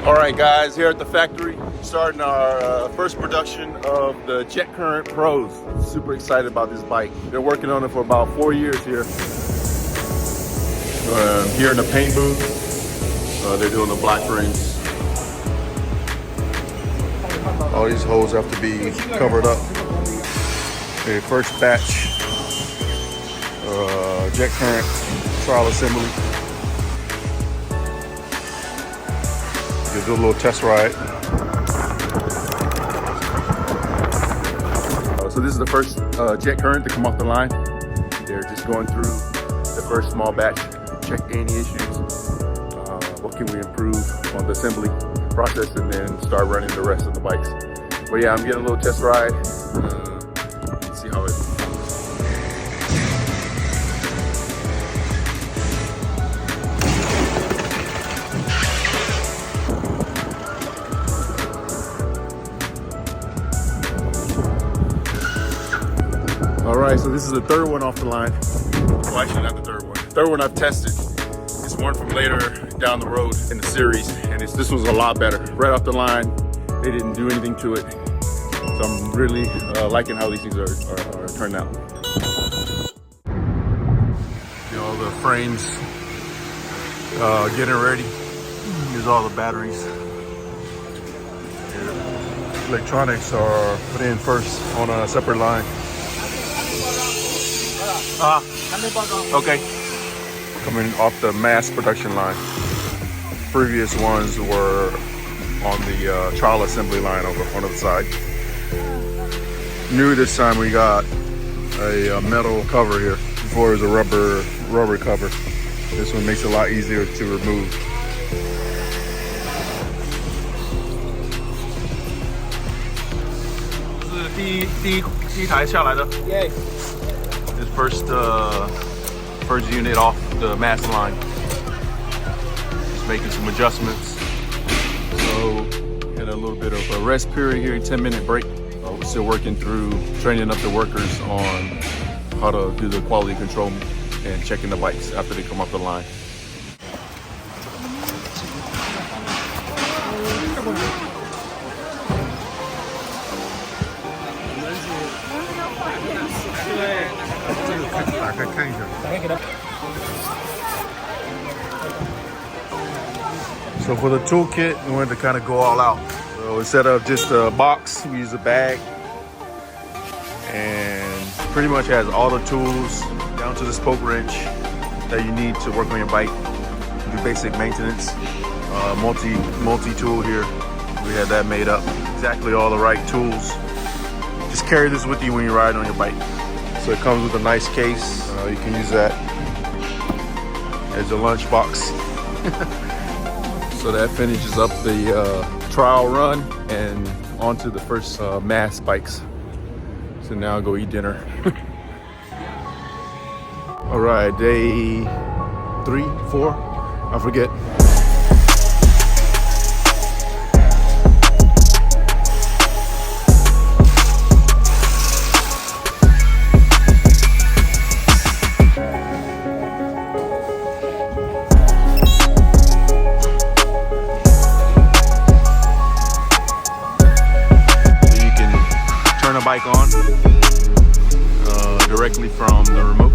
All right, guys, here at the factory, starting our first production of the JetCurrent Pros. Super excited about this bike. Been working on it for about 4 years here. Here in the paint booth, they're doing the black rings. All these holes have to be covered up. The first batch, JetCurrent trial assembly. Do a little test ride. So this is the first JetCurrent to come off the line. They're just going through the first small batch, check any issues. What can we improve on the assembly process, and then start running the rest of the bikes. But yeah, I'm getting a little test ride. See how it is. All right, so this is the third one off the line. Well, actually not the third one. Third one I've tested. It's one from later down the road in the series, and this was a lot better. Right off the line, they didn't do anything to it. So I'm really liking how these things are turning out. You know, the frames getting ready. Here's all the batteries. Electronics are put in first on a separate line. Okay. Coming off the mass production line. Previous ones were on the trial assembly line over on the side. New this time, we got a metal cover here. Before it was a rubber cover. This one makes it a lot easier to remove. This first unit off the mass line. Just making some adjustments. So had a little bit of a rest period here, 10-minute break. We're still working through training up the workers on how to do the quality control and checking the bikes after they come off the line. So for the toolkit, we wanted to kind of go all out. So instead of just a box, we use a bag, and pretty much has all the tools down to the spoke wrench that you need to work on your bike, do basic maintenance. Multi-tool here. We had that made up. Exactly all the right tools. Just carry this with you when you ride on your bike. So it comes with a nice case. You can use that as a lunch box. So that finishes up the trial run and onto the first mass bikes. So now I'll go eat dinner. All right, day 3, 4, I forget. Bike on directly from the remote.